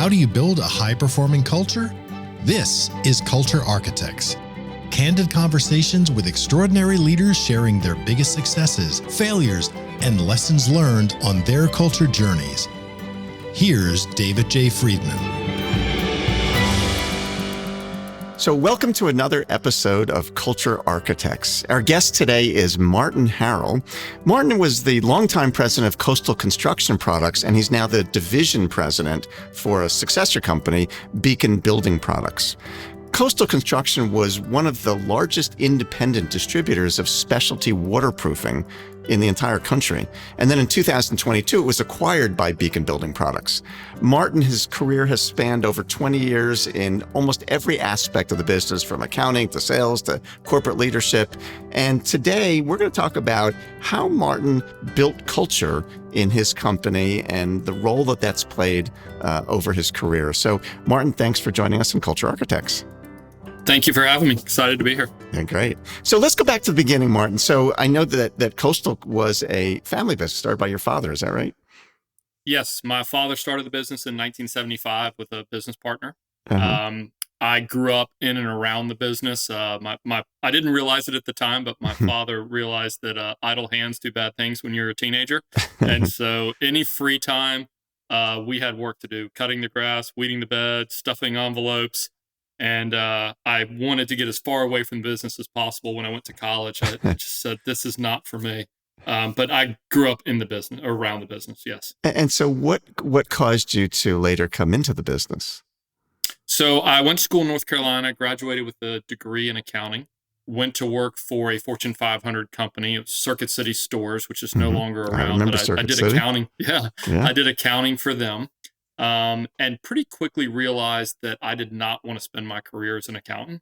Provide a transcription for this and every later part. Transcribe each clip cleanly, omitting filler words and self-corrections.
How do you build a high-performing culture? This is Culture Architects. Candid conversations with extraordinary leaders sharing their biggest successes, failures, and lessons learned on their culture journeys. Here's David J. Friedman. So welcome to another episode of Culture Architects. Our guest today is Martin Harrell. Martin was the longtime president of Coastal Construction Products, and he's now the division president for a successor company, Beacon Building Products. Coastal Construction was one of the largest independent distributors of specialty waterproofing in the entire country. And then in 2022, it was acquired by Beacon Building Products. Martin, his career has spanned over 20 years in almost every aspect of the business, from accounting to sales to corporate leadership. And today, we're going to talk about how Martin built culture in his company and the role that that's played over his career. So, Martin, thanks for joining us in Culture Architects. Thank you for having me. Excited to be here. Yeah, great. So let's go back to the beginning, Martin. So I know that Coastal was a family business started by your father. Is that right? Yes. My father started the business in 1975 with a business partner. Uh-huh. I grew up in and around the business. I didn't realize it at the time, but my father realized that idle hands do bad things when you're a teenager. And so any free time, we had work to do, cutting the grass, weeding the bed, stuffing envelopes. And I wanted to get as far away from business as possible. When I went to college, I just said, this is not for me. But I grew up in the business, or around the business, yes. And so what caused you to later come into the business? So I went to school in North Carolina, graduated with a degree in accounting, went to work for a Fortune 500 company. It was Circuit City Stores, which is no longer around. I remember but I did City. Accounting. Yeah, I did accounting for them. And pretty quickly realized that I did not want to spend my career as an accountant.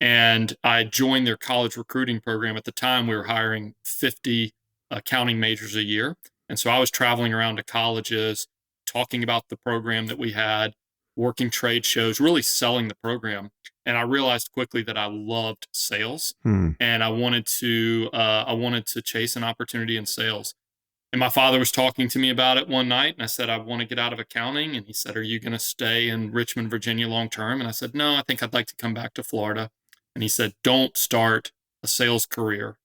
And I joined their college recruiting program. At the time, we were hiring 50 accounting majors a year. And so I was traveling around to colleges, talking about the program that we had, working trade shows, really selling the program. And I realized quickly that I loved sales, and I wanted to chase an opportunity in sales. And my father was talking to me about it one night, and I said, I want to get out of accounting. And he said, are you going to stay in Richmond, Virginia long term? And I said, no, I think I'd like to come back to Florida. And he said, don't start a sales career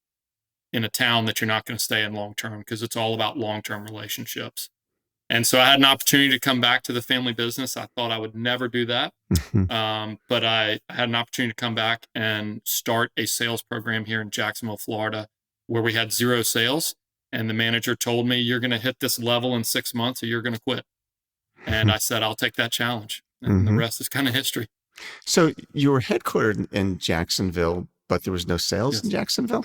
in a town that you're not going to stay in long term, because it's all about long-term relationships. And so I had an opportunity to come back to the family business. I thought I would never do that. But I had an opportunity to come back and start a sales program here in Jacksonville, Florida, where we had zero sales. And the manager told me, you're going to hit this level in 6 months or you're going to quit. And I said, I'll take that challenge. And the rest is kind of history. So you were headquartered in Jacksonville, but there was no sales in Jacksonville?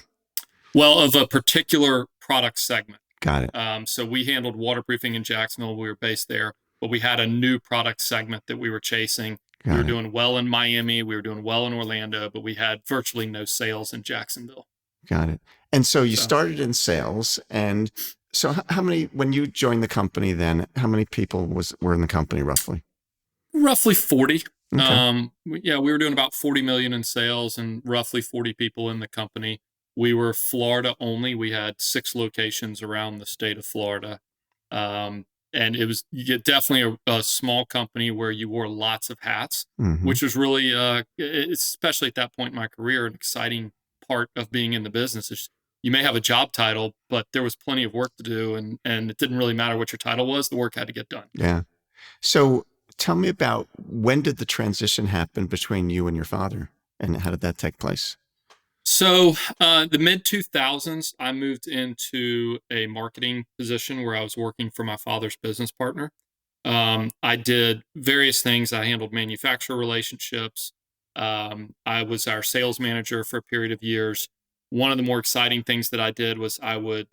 Well, of a particular product segment. Got it. So we handled waterproofing in Jacksonville. We were based there, but we had a new product segment that we were chasing. We were doing well in Miami. We were doing well in Orlando, but we had virtually no sales in Jacksonville. Got it. And so you started in sales. And so how many, when you joined the company then, how many people were in the company roughly? Roughly 40. Okay. We were doing about 40 million in sales and roughly 40 people in the company. We were Florida only. We had 6 locations around the state of Florida. And it was definitely a small company where you wore lots of hats, which was really, especially at that point in my career, an exciting part of being in the business. Is you may have a job title, but there was plenty of work to do, and it didn't really matter what your title was. The work had to get done. Yeah. So tell me about, when did the transition happen between you and your father, and how did that take place? So the mid 2000s, I moved into a marketing position where I was working for my father's business partner. I did various things. I handled manufacturer relationships. I was our sales manager for a period of years. One of the more exciting things that I did was I would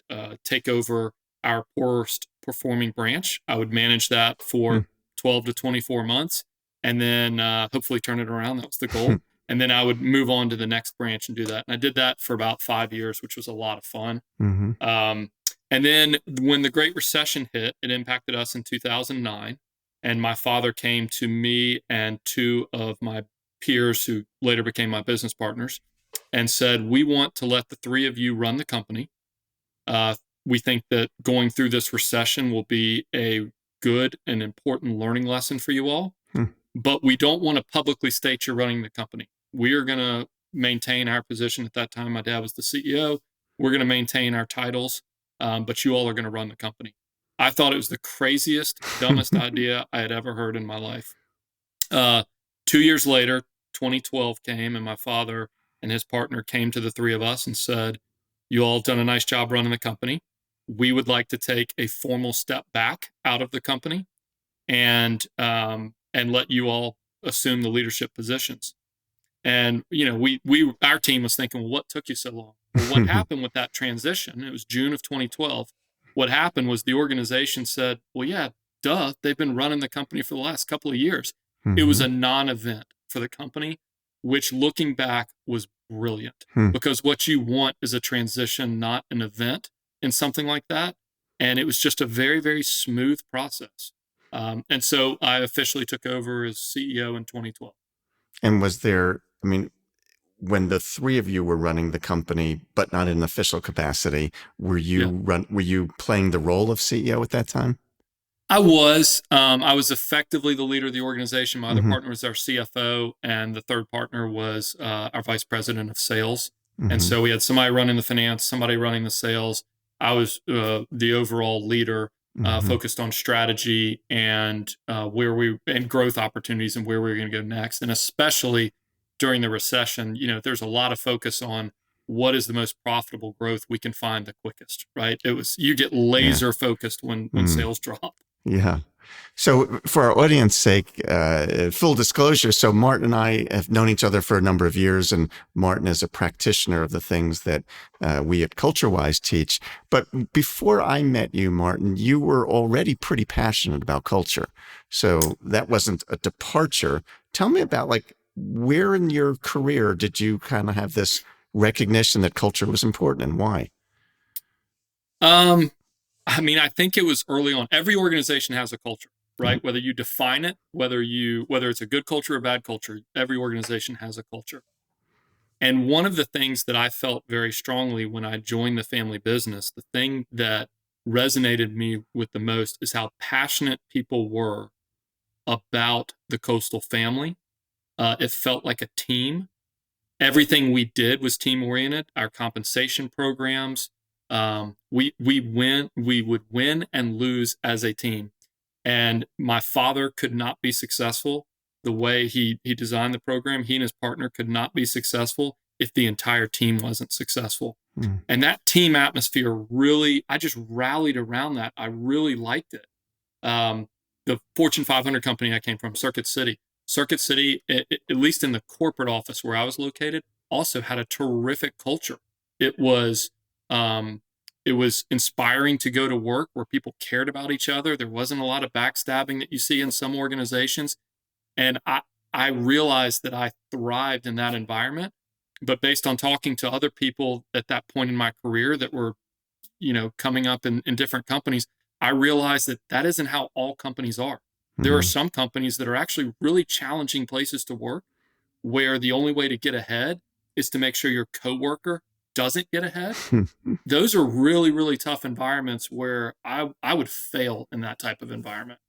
take over our poorest performing branch. I would manage that for 12 to 24 months, and then hopefully turn it around. That was the goal. And then I would move on to the next branch and do that. And I did that for about 5 years, which was a lot of fun. And then when the Great Recession hit, it impacted us in 2009. And my father came to me and 2 of my peers, who later became my business partners, and said, we want to let the 3 of you run the company. We think that going through this recession will be a good and important learning lesson for you all, Hmm. but we don't want to publicly state you're running the company. We are going to maintain our position. At that time, my dad was the CEO. We're going to maintain our titles, but you all are going to run the company. I thought it was the craziest, dumbest idea I had ever heard in my life. 2 years later, 2012 came, and my father and his partner came to the three of us and said, "You all have done a nice job running the company. We would like to take a formal step back out of the company and let you all assume the leadership positions." And our team was thinking, well, what took you so long? Well, what happened with that transition? It was June of 2012. What happened was the organization said, well, yeah, duh, they've been running the company for the last couple of years. It was a non-event for the company, which looking back was brilliant, because what you want is a transition, not an event in something like that. And it was just a very, very smooth process. And so I officially took over as CEO in 2012. And was there, I mean, when the three of you were running the company, but not in an official capacity, were you playing the role of CEO at that time? I was effectively the leader of the organization. My other partner was our CFO, and the third partner was our vice president of sales. And so we had somebody running the finance, somebody running the sales. I was the overall leader, focused on strategy and growth opportunities and where we were going to go next. And especially during the recession, there's a lot of focus on what is the most profitable growth we can find the quickest, right? You get laser focused when sales drop. Yeah. So for our audience sake, full disclosure, so Martin and I have known each other for a number of years, and Martin is a practitioner of the things that we at CultureWise teach. But before I met you, Martin, you were already pretty passionate about culture. So that wasn't a departure. Tell me about where in your career did you kind of have this recognition that culture was important, and why? I think it was early on. Every organization has a culture, right? Whether you define it, whether it's a good culture or bad culture, every organization has a culture. And one of the things that I felt very strongly when I joined the family business, the thing that resonated me with the most is how passionate people were about the Coastal family. It felt like a team. Everything we did was team oriented. Our compensation programs, we would win and lose as a team. And my father could not be successful the way he designed the program. He and his partner could not be successful if the entire team wasn't successful. And that team atmosphere I just rallied around that. I really liked it. The Fortune 500 company I came from, Circuit City, at least in the corporate office where I was located, also had a terrific culture. It was inspiring to go to work where people cared about each other. There wasn't a lot of backstabbing that you see in some organizations. And I realized that I thrived in that environment. But based on talking to other people at that point in my career that were, coming up in different companies, I realized that isn't how all companies are. There are some companies that are actually really challenging places to work, where the only way to get ahead is to make sure your coworker doesn't get ahead. Those are really, really tough environments where I would fail in that type of environment.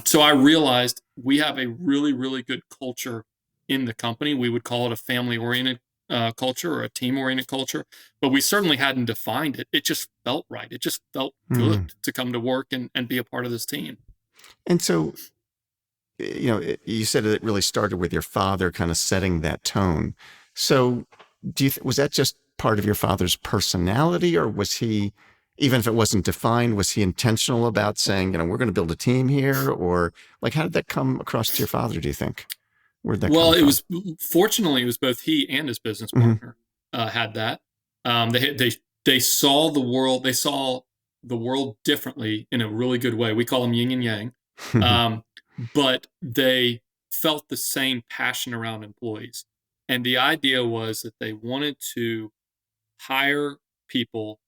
So I realized we have a really, really good culture in the company. We would call it a family-oriented culture or a team-oriented culture, but we certainly hadn't defined it. It just felt right. It just felt good to come to work and be a part of this team. And so, you said it really started with your father kind of setting that tone. So was that just part of your father's personality, or was he, even if it wasn't defined, was he intentional about saying, we're going to build a team here? Or how did that come across to your father, do you think? Where'd that come from? Fortunately, it was both he and his business partner had that. They saw the world. They saw the world differently in a really good way. We call them yin and yang. But they felt the same passion around employees. And the idea was that they wanted to hire people.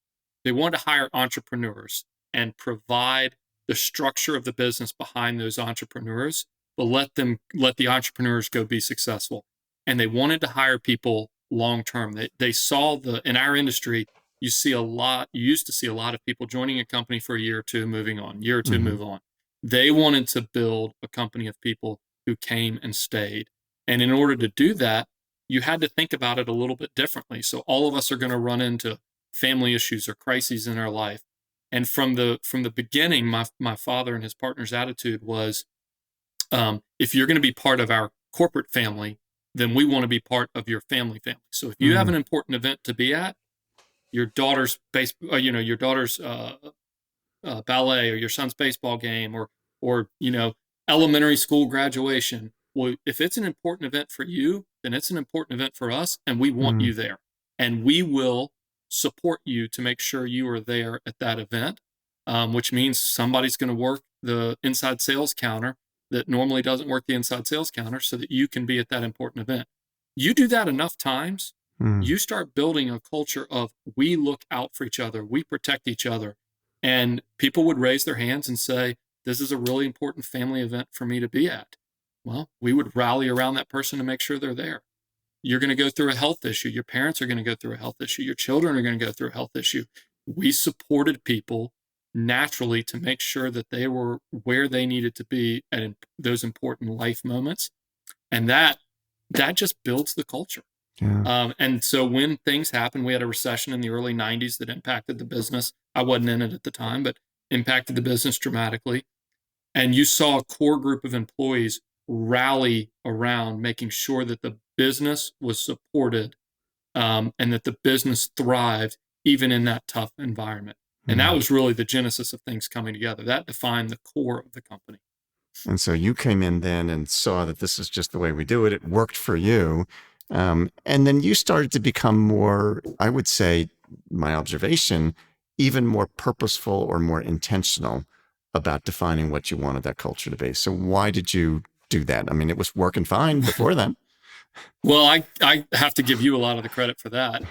They wanted to hire entrepreneurs and provide the structure of the business behind those entrepreneurs, but let the entrepreneurs go be successful. And they wanted to hire people long term. They saw in our industry, you used to see a lot of people joining a company for a year or two, moving on, move on. They wanted to build a company of people who came and stayed. And in order to do that, you had to think about it a little bit differently. So all of us are going to run into family issues or crises in our life. And from the beginning, my father and his partner's attitude was, if you're going to be part of our corporate family, then we want to be part of your family. So if you have an important event to be at, your daughter's your daughter's ballet, or your son's baseball game, or elementary school graduation. Well, if it's an important event for you, then it's an important event for us, and we want you there, and we will support you to make sure you are there at that event. Which means somebody's going to work the inside sales counter that normally doesn't work the inside sales counter, so that you can be at that important event. You do that enough times, you start building a culture of, we look out for each other, we protect each other. And people would raise their hands and say, this is a really important family event for me to be at. Well, we would rally around that person to make sure they're there. You're going to go through a health issue. Your parents are going to go through a health issue. Your children are going to go through a health issue. We supported people naturally to make sure that they were where they needed to be at those important life moments. And that just builds the culture. Yeah. And so when things happen, we had a recession in the early 90s that impacted the business. I wasn't in it at the time, but impacted the business dramatically. And you saw a core group of employees rally around making sure that the business was supported, and that the business thrived even in that tough environment. And that was really the genesis of things coming together. That defined the core of the company. And so you came in then and saw that this is just the way we do it. It worked for you. And then you started to become more, I would say, my observation, even more purposeful or more intentional about defining what you wanted that culture to be. So why did you do that? I mean, it was working fine before then. Well, I have to give you a lot of the credit for that.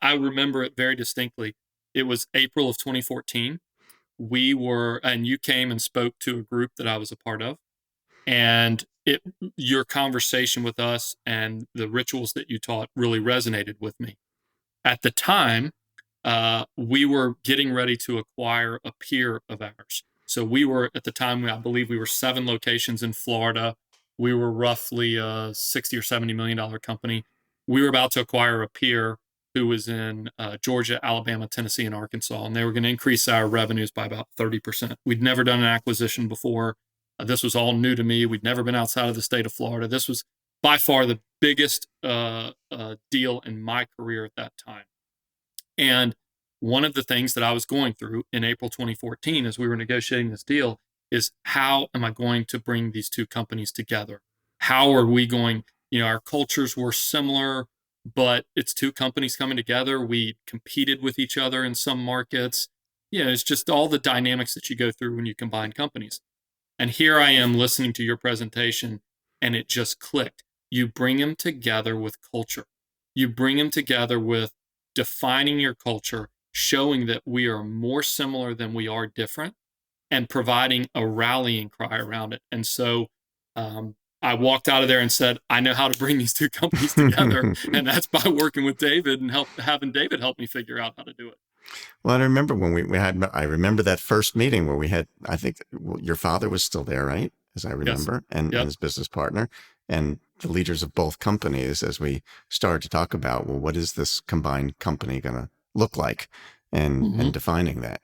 I remember it very distinctly. It was April of 2014. And you came and spoke to a group that I was a part of. And your conversation with us and the rituals that you taught really resonated with me. At the time, we were getting ready to acquire a peer of ours. So we were, at the time, I believe we were 7 locations in Florida. We were roughly a $60 or $70 million company. We were about to acquire a peer who was in Georgia, Alabama, Tennessee, and Arkansas, and they were going to increase our revenues by about 30%. We'd never done an acquisition before. This was all new to me. We'd never been outside of the state of Florida. This was by far the biggest deal in my career at that time. And one of the things that I was going through in April 2014 as we were negotiating this deal is, how am I going to bring these two companies together? How are we going, our cultures were similar, but it's two companies coming together. We competed with each other in some markets. It's just all the dynamics that you go through when you combine companies. And here I am listening to your presentation, and it just clicked. You bring them together with culture. You bring them together with defining your culture, showing that we are more similar than we are different, and providing a rallying cry around it. And so I walked out of there and said, I know how to bring these two companies together. And that's by working with David and having David help me figure out how to do it. Well, I remember when I remember that first meeting where we had, I think your father was still there, right? As I remember, Yes. and his business partner, and the leaders of both companies, as we started to talk about, well, what is this combined company going to look like, and defining that.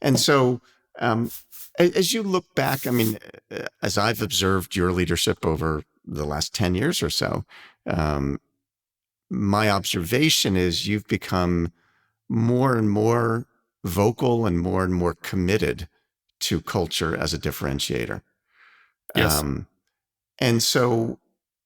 And so, as you look back, I mean, as I've observed your leadership over the last 10 years or so, my observation is you've become more and more vocal and more committed to culture as a differentiator. Yes. And so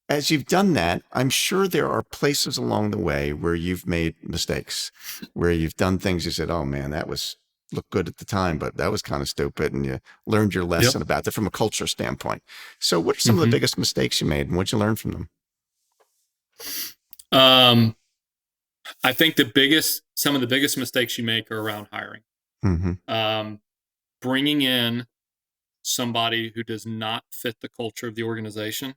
as you've done that, I'm sure there are places along the way where you've made mistakes, where you've done things you said, oh man, that looked good at the time, but that was kind of stupid. And you learned your lesson about that from a culture standpoint. So what are some of the biggest mistakes you made, and what'd you learn from them? I think some of the biggest mistakes you make are around hiring. Bringing in somebody who does not fit the culture of the organization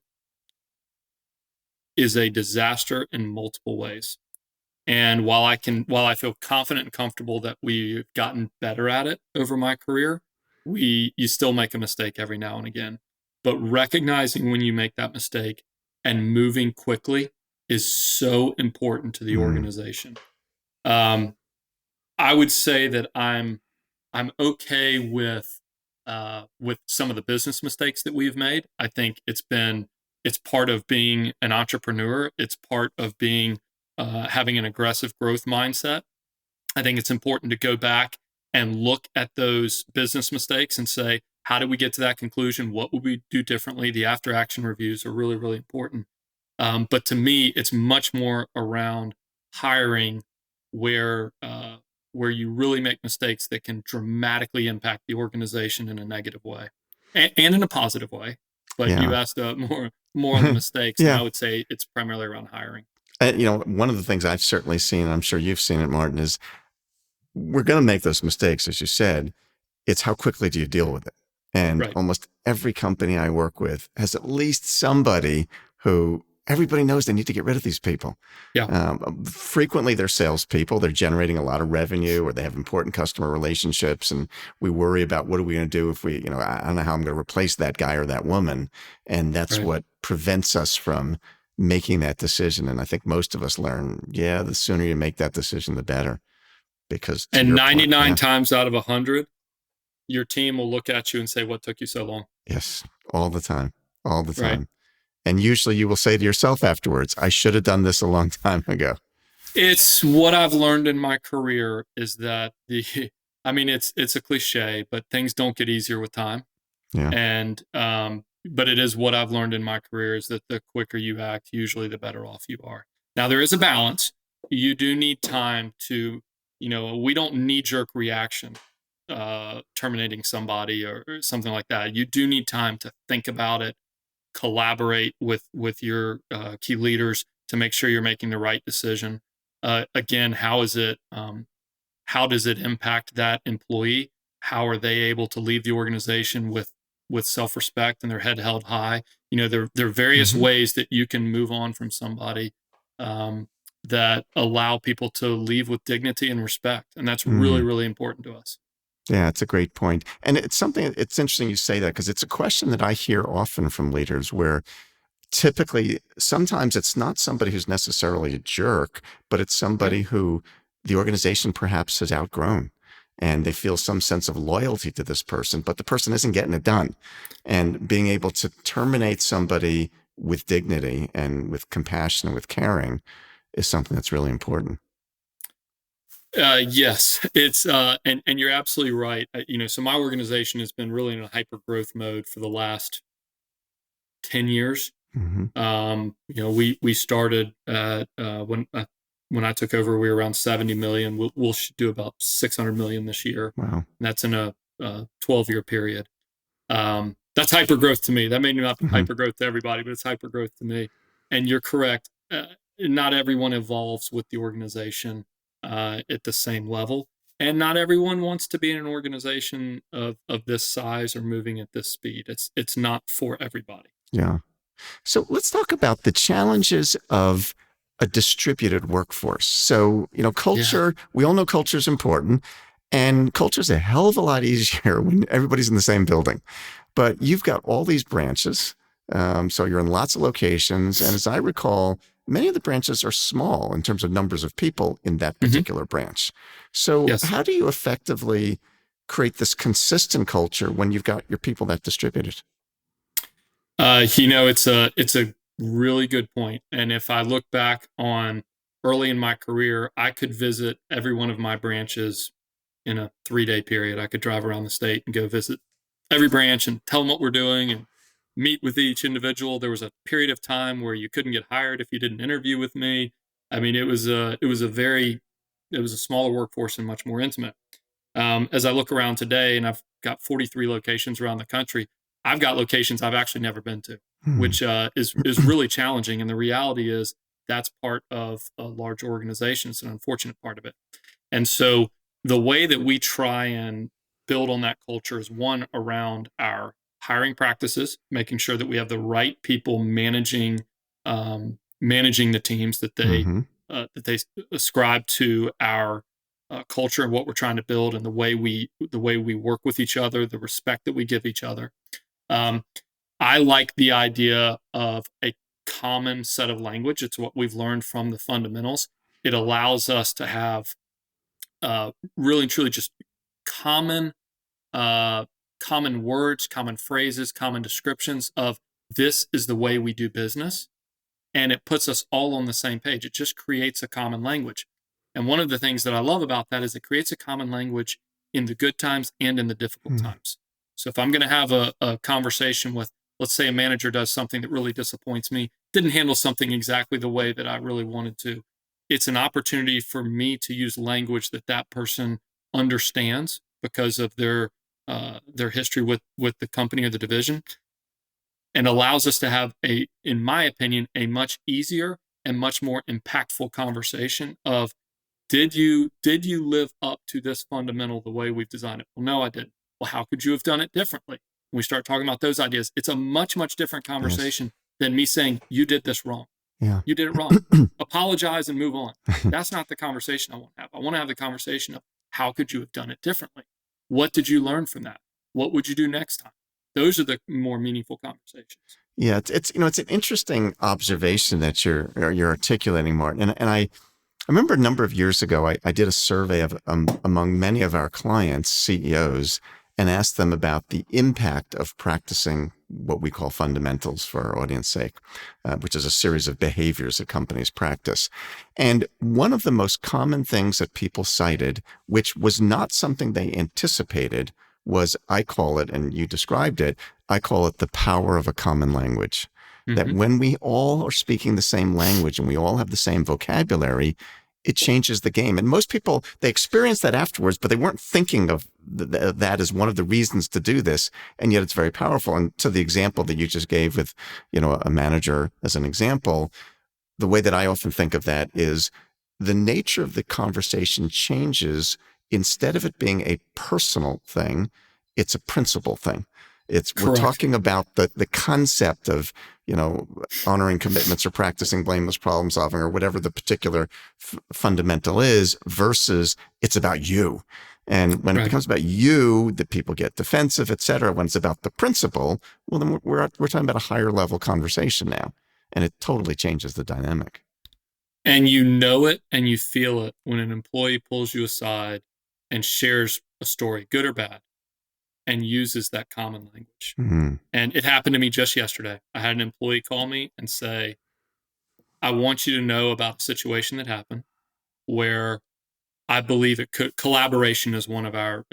is a disaster in multiple ways. And while I feel confident and comfortable that we've gotten better at it over my career, you still make a mistake every now and again, but recognizing when you make that mistake and moving quickly is so important to the Mm. organization. I would say that I'm okay with some of the business mistakes that we've made. I think it's part of being an entrepreneur. It's part of being having an aggressive growth mindset. I think it's important to go back and look at those business mistakes and say, how did we get to that conclusion? What would we do differently? The after action reviews are really, really important. But to me, it's much more around hiring where where you really make mistakes that can dramatically impact the organization in a negative way and in a positive way. But you Yeah. asked more on the mistakes, and Yeah. I would say it's primarily around hiring. One of the things I've certainly seen, and I'm sure you've seen it, Martin, is we're going to make those mistakes, as you said. It's how quickly do you deal with it? And Right. almost every company I work with has at least somebody who everybody knows they need to get rid of these people. Yeah. Frequently, they're salespeople. They're generating a lot of revenue, or they have important customer relationships. And we worry about what are we going to do if we, I don't know how I'm going to replace that guy or that woman. And that's Right. what prevents us from making that decision. And I think most of us learn, the sooner you make that decision, the better. Because to And your point, 99 times out of 100, your team will look at you and say, "What took you so long?" yes, all the time, all the Right. time. And usually you will say to yourself afterwards, I should have done this a long time ago. It's what I've learned in my career is that I mean, it's a cliche, but things don't get easier with time. Yeah. And but it is what I've learned in my career is that the quicker you act, usually the better off you are. Now there is a balance. You do need time to, we don't knee jerk reaction terminating somebody or something like that. You do need time to think about it, collaborate with your key leaders to make sure you're making the right decision. Again, how does it impact that employee? How are they able to leave the organization with self-respect and their head held high? There are various Mm-hmm. ways that you can move on from somebody that allow people to leave with dignity and respect, and that's really, Mm. really important to us. Yeah, it's a great point. And it's interesting you say that because it's a question that I hear often from leaders where typically, sometimes it's not somebody who's necessarily a jerk, but it's Right. somebody who the organization perhaps has outgrown and they feel some sense of loyalty to this person, but the person isn't getting it done. And being able to terminate somebody with dignity and with compassion and with caring is something that's really important. Yes, it's and you're absolutely right. So my organization has been really in a hyper growth mode for the last 10 years. Mm-hmm. We started when I took over, we were around 70 million. We'll do about 600 million this year. Wow. And that's in a 12-year period. That's hyper growth to me. That may not be Mm-hmm. hyper growth to everybody, but it's hyper growth to me. And you're correct. Not everyone evolves with the organization at the same level. And not everyone wants to be in an organization of this size or moving at this speed. It's not for everybody. Yeah. So let's talk about the challenges of a distributed workforce. So, Yeah. culture, we all know culture is important, and culture is a hell of a lot easier when everybody's in the same building. But you've got all these branches. So you're in lots of locations. And as I recall, many of the branches are small in terms of numbers of people in that Hmm. particular branch. So, Yes. how do you effectively create this consistent culture when you've got your people that distributed? It's a really good point. And if I look back on early in my career, I could visit every one of my branches in a 3-day period. I could drive around the state and go visit every branch and tell them what we're doing and meet with each individual. There was a period of time where you couldn't get hired if you didn't interview with me. I mean, it was a smaller workforce and much more intimate. As I look around today, and I've got 43 locations around the country, I've got locations I've actually never been to, Hmm. which is really challenging. And the reality is that's part of a large organization. It's an unfortunate part of it. And so the way that we try and build on that culture is one around our hiring practices, making sure that we have the right people managing the teams that they Hmm. that they ascribe to our culture and what we're trying to build, and the way we work with each other, the respect that we give each other. I like the idea of a common set of language. It's what we've learned from the fundamentals. It allows us to have really and truly just common words, common phrases, common descriptions of this is the way we do business. And it puts us all on the same page. It just creates a common language. And one of the things that I love about that is it creates a common language in the good times and in the difficult times. So if I'm going to have a conversation with, let's say a manager does something that really disappoints me, didn't handle something exactly the way that I really wanted to, it's an opportunity for me to use language that person understands because of their history with the company or the division, and allows us to have in my opinion, a much easier and much more impactful conversation of, did you live up to this fundamental the way we've designed it? Well, no, I didn't. Well, how could you have done it differently? When we start talking about those ideas, it's a much, much different conversation than me saying, you did this wrong. Yeah. You did it wrong. Apologize and move on. That's not the conversation I want to have. I want to have the conversation of, how could you have done it differently? What did you learn from that? What would you do next time? Those are the more meaningful conversations. Yeah, it's an interesting observation that you're articulating, Martin. And I remember a number of years ago, I did a survey of among many of our clients, CEOs, and asked them about the impact of practicing what we call fundamentals for our audience sake, which is a series of behaviors that companies practice. And one of the most common things that people cited, which was not something they anticipated, was, I call it, and you described it, I call it the power of a common language. That when we all are speaking the same language and we all have the same vocabulary, it changes the game. And most people, they experience that afterwards, but they weren't thinking of that as one of the reasons to do this. And yet it's very powerful. And to the example that you just gave with, a manager as an example, the way that I often think of that is the nature of the conversation changes. Instead of it being a personal thing, it's a principle thing. We're talking about the concept of, honoring commitments or practicing blameless problem solving or whatever the particular fundamental is, versus it's about you. And when it becomes about you, that people get defensive, et cetera. When it's about the principle, well, then we're talking about a higher level conversation now, and it totally changes the dynamic. And you know it and you feel it when an employee pulls you aside and shares a story, good or bad, and uses that common language. And it happened to me just yesterday. I had an employee call me and say, I want you to know about a situation that happened where I believe collaboration is one of our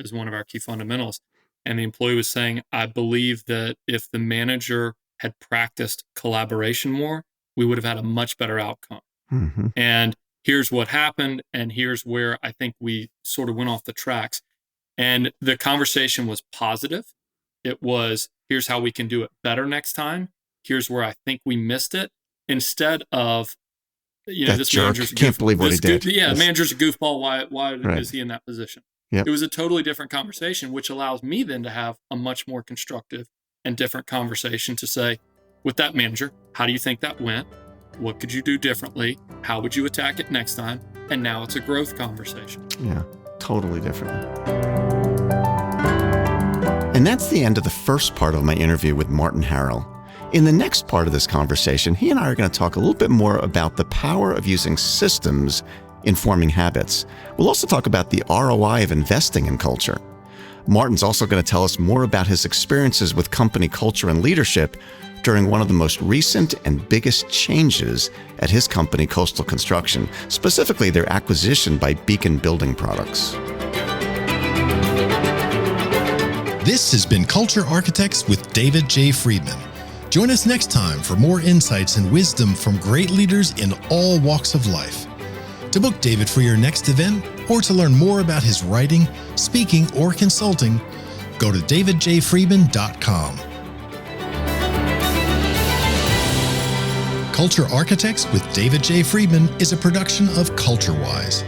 key fundamentals. And the employee was saying, I believe that if the manager had practiced collaboration more, we would have had a much better outcome. And here's what happened, and here's where I think we sort of went off the tracks. And the conversation was positive. It was, here's how we can do it better next time. Here's where I think we missed it. Instead of, this jerk. manager's Can't believe what he did. Manager's a goofball. Why is he in that position? Yep. It was a totally different conversation, which allows me then to have a much more constructive and different conversation to say, with that manager, how do you think that went? What could you do differently? How would you attack it next time? And now it's a growth conversation. Yeah, totally different. And that's the end of the first part of my interview with Martin Harrell. In the next part of this conversation, he and I are going to talk a little bit more about the power of using systems in forming habits. We'll also talk about the ROI of investing in culture. Martin's also going to tell us more about his experiences with company culture and leadership during one of the most recent and biggest changes at his company, Coastal Construction, specifically their acquisition by Beacon Building Products. This has been Culture Architects with David J. Friedman. Join us next time for more insights and wisdom from great leaders in all walks of life. To book David for your next event or to learn more about his writing, speaking, or consulting, go to davidjfriedman.com. Culture Architects with David J. Friedman is a production of CultureWise.